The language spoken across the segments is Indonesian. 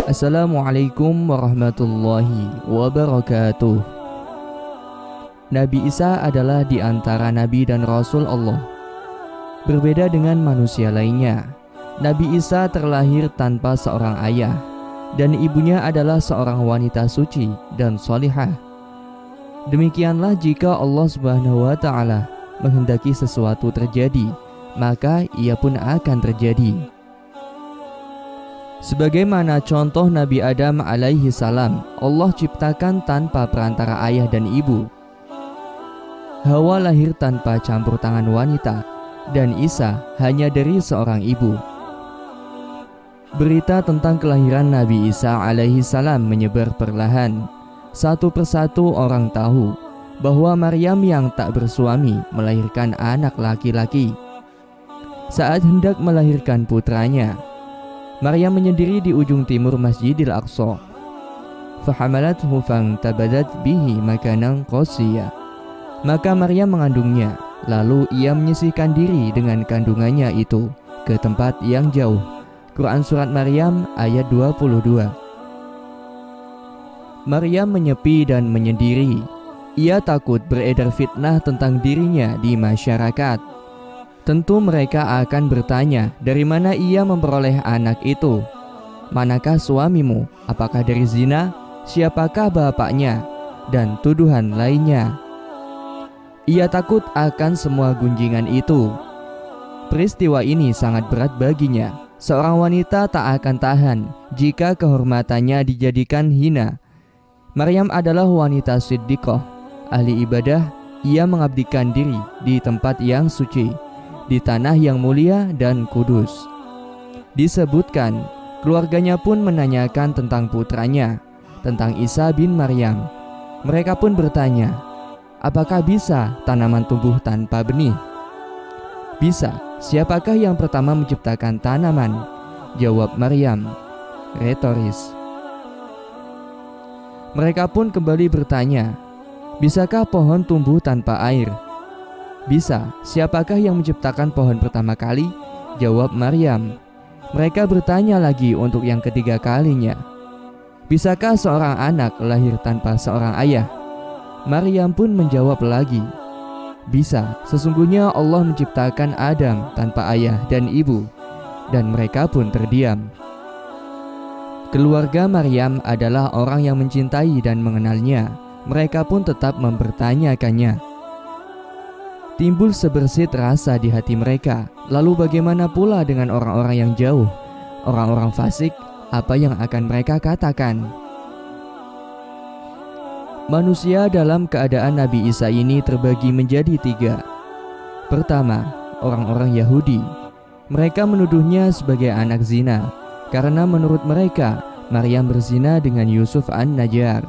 Assalamualaikum warahmatullahi wabarakatuh. Nabi Isa adalah di antara Nabi dan Rasul Allah. Berbeda dengan manusia lainnya, Nabi Isa terlahir tanpa seorang ayah, dan ibunya adalah seorang wanita suci dan sholihah. Demikianlah jika Allah Subhanahu wa Ta'ala menghendaki sesuatu terjadi, maka ia pun akan terjadi. Sebagaimana contoh Nabi Adam alaihi salam, Allah ciptakan tanpa perantara ayah dan ibu. Hawa lahir tanpa campur tangan wanita, dan Isa hanya dari seorang ibu. Berita tentang kelahiran Nabi Isa alaihi salam menyebar perlahan. Satu persatu orang tahu bahwa Maryam yang tak bersuami melahirkan anak laki-laki. Saat hendak melahirkan putranya, Maryam menyendiri di ujung timur Masjidil Aqsa. Fahamalathu fantabadat bihi makanan qasiyya. Maka Maryam mengandungnya, lalu ia menyisihkan diri dengan kandungannya itu ke tempat yang jauh. Quran Surat Maryam ayat 22. Maryam menyepi dan menyendiri. Ia takut beredar fitnah tentang dirinya di masyarakat. Tentu mereka akan bertanya, dari mana ia memperoleh anak itu? Manakah suamimu? Apakah dari zina? Siapakah bapaknya? Dan tuduhan lainnya. Ia takut akan semua gunjingan itu. Peristiwa ini sangat berat baginya. Seorang wanita tak akan tahan jika kehormatannya dijadikan hina. Maryam adalah wanita siddiqah, ahli ibadah. Ia mengabdikan diri di tempat yang suci, di tanah yang mulia dan kudus. Disebutkan, keluarganya pun menanyakan tentang putranya, tentang Isa bin Maryam. Mereka pun bertanya, apakah bisa tanaman tumbuh tanpa benih? Bisa. Siapakah yang pertama menciptakan tanaman? Jawab Maryam, retoris. Mereka pun kembali bertanya, bisakah pohon tumbuh tanpa air? Bisa. Siapakah yang menciptakan pohon pertama kali? Jawab Maryam. Mereka bertanya lagi untuk yang ketiga kalinya, bisakah seorang anak lahir tanpa seorang ayah? Maryam pun menjawab lagi, bisa. Sesungguhnya Allah menciptakan Adam tanpa ayah dan ibu. Dan mereka pun terdiam. Keluarga Maryam adalah orang yang mencintai dan mengenalnya. Mereka pun tetap mempertanyakannya. Timbul sebersit rasa di hati mereka. Lalu bagaimana pula dengan orang-orang yang jauh? Orang-orang fasik, apa yang akan mereka katakan? Manusia dalam keadaan Nabi Isa ini terbagi menjadi tiga. Pertama, orang-orang Yahudi. Mereka menuduhnya sebagai anak zina, karena menurut mereka, Maryam berzina dengan Yusuf an-Najjar.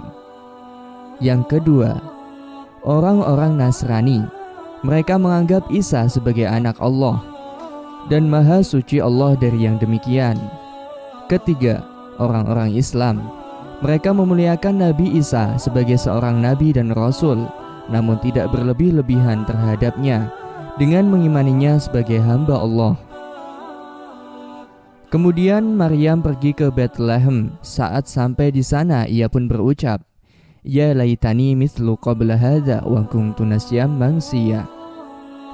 Yang kedua, orang-orang Nasrani. Mereka menganggap Isa sebagai anak Allah, dan maha suci Allah dari yang demikian. Ketiga, orang-orang Islam. Mereka memuliakan Nabi Isa sebagai seorang nabi dan rasul, namun tidak berlebih-lebihan terhadapnya dengan mengimaninya sebagai hamba Allah. Kemudian Maryam pergi ke Bethlehem. Saat sampai di sana, ia pun berucap, ya laitani mislu qabla hadza wa kuntu nasyam mansiya.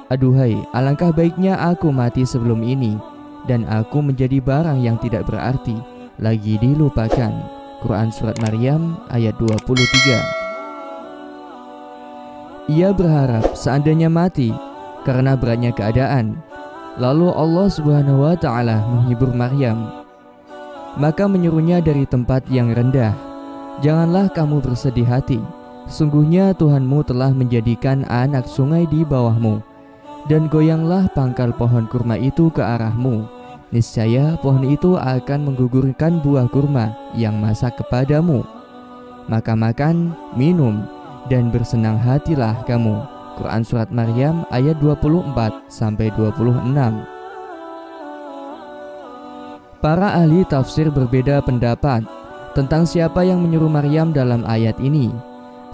Aduhai, alangkah baiknya aku mati sebelum ini, dan aku menjadi barang yang tidak berarti, lagi dilupakan. Quran Surat Maryam ayat 23. Ia berharap seandainya mati karena beratnya keadaan. Lalu Allah Subhanahu wa Ta'ala menghibur Maryam, maka menyuruhnya dari tempat yang rendah, janganlah kamu bersedih hati. Sungguhnya Tuhanmu telah menjadikan anak sungai di bawahmu, dan goyanglah pangkal pohon kurma itu ke arahmu. Niscaya pohon itu akan menggugurkan buah kurma yang masak kepadamu. Maka makan, minum, dan bersenang hatilah kamu. Quran Surat Maryam ayat 24-26. Para ahli tafsir berbeda pendapat tentang siapa yang menyuruh Maryam dalam ayat ini.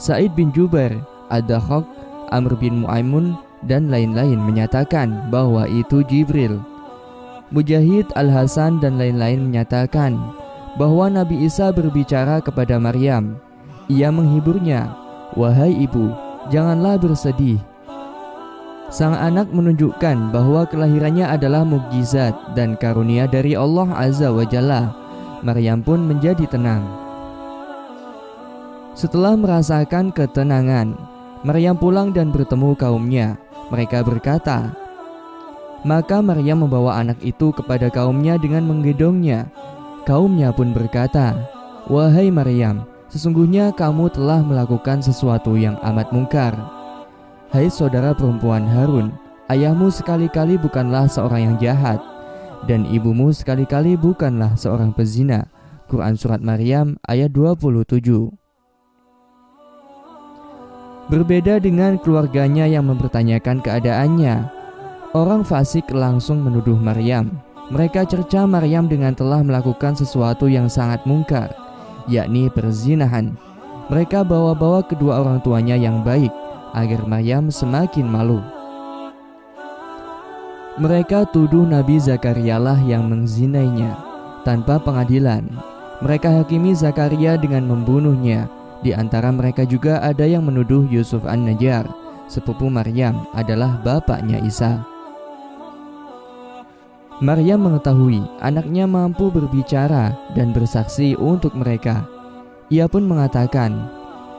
Sa'id bin Jubair, Ad-Dakhak, Amr bin Mu'aimun, dan lain-lain menyatakan bahwa itu Jibril. Mujahid, Al-Hasan, dan lain-lain menyatakan bahwa Nabi Isa berbicara kepada Maryam. Ia menghiburnya, "Wahai ibu, janganlah bersedih." Sang anak menunjukkan bahwa kelahirannya adalah mukjizat dan karunia dari Allah Azza wa Jalla. Maryam pun menjadi tenang. Setelah merasakan ketenangan, Maryam pulang dan bertemu kaumnya. Mereka berkata, maka Maryam membawa anak itu kepada kaumnya dengan menggendongnya. Kaumnya pun berkata, "Wahai Maryam, sesungguhnya kamu telah melakukan sesuatu yang amat mungkar. Hai saudara perempuan Harun, ayahmu sekali-kali bukanlah seorang yang jahat, dan ibumu sekali-kali bukanlah seorang pezina." Quran Surat Maryam ayat 27. Berbeda dengan keluarganya yang mempertanyakan keadaannya, orang fasik langsung menuduh Maryam. Mereka cerca Maryam dengan telah melakukan sesuatu yang sangat mungkar, yakni perzinahan. Mereka bawa-bawa kedua orang tuanya yang baik agar Maryam semakin malu. Mereka tuduh Nabi Zakaria lah yang mengzinainya tanpa pengadilan. Mereka hakimi Zakaria dengan membunuhnya. Di antara mereka juga ada yang menuduh Yusuf An-Najjar, sepupu Maryam, adalah bapaknya Isa. Maryam mengetahui anaknya mampu berbicara dan bersaksi untuk mereka. Ia pun mengatakan,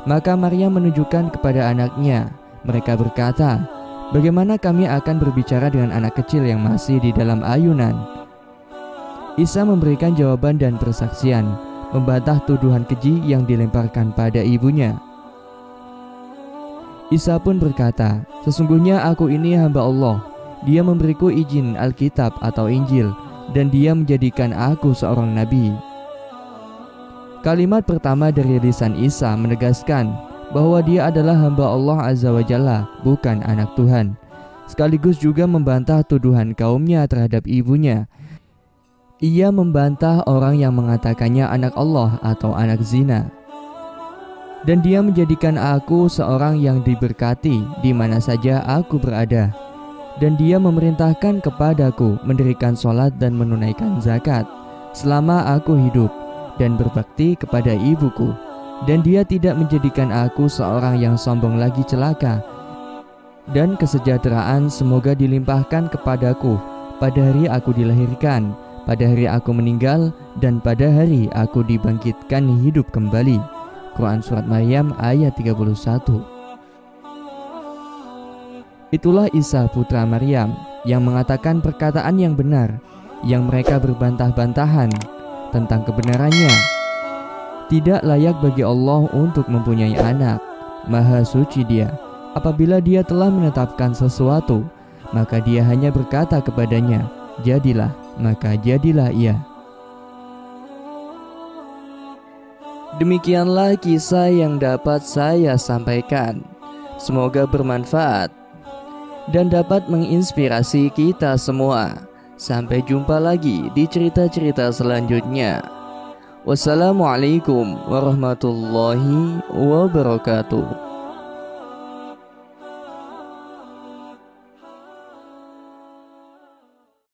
maka Maryam menunjukkan kepada anaknya. Mereka berkata, "Bagaimana kami akan berbicara dengan anak kecil yang masih di dalam ayunan?" Isa memberikan jawaban dan persaksian, membantah tuduhan keji yang dilemparkan pada ibunya. Isa pun berkata, "Sesungguhnya aku ini hamba Allah. Dia memberiku izin Alkitab atau Injil, dan dia menjadikan aku seorang nabi." Kalimat pertama dari lisan Isa menegaskan bahwa dia adalah hamba Allah Azza wa Jalla, bukan anak Tuhan. Sekaligus juga membantah tuduhan kaumnya terhadap ibunya. Ia membantah orang yang mengatakannya anak Allah atau anak zina. Dan dia menjadikan aku seorang yang diberkati di mana saja aku berada. Dan dia memerintahkan kepadaku mendirikan sholat dan menunaikan zakat selama aku hidup, dan berbakti kepada ibuku. Dan dia tidak menjadikan aku seorang yang sombong lagi celaka. Dan kesejahteraan semoga dilimpahkan kepadaku pada hari aku dilahirkan, pada hari aku meninggal, dan pada hari aku dibangkitkan hidup kembali. Quran Surat Maryam ayat 31. Itulah Isa putra Maryam yang mengatakan perkataan yang benar, yang mereka berbantah-bantahan tentang kebenarannya. Tidak layak bagi Allah untuk mempunyai anak. Maha suci Dia. Apabila Dia telah menetapkan sesuatu, maka Dia hanya berkata kepadanya, "Jadilah," maka jadilah ia. Demikianlah kisah yang dapat saya sampaikan. Semoga bermanfaat dan dapat menginspirasi kita semua. Sampai jumpa lagi di cerita-cerita selanjutnya. Wassalamualaikum warahmatullahi wabarakatuh.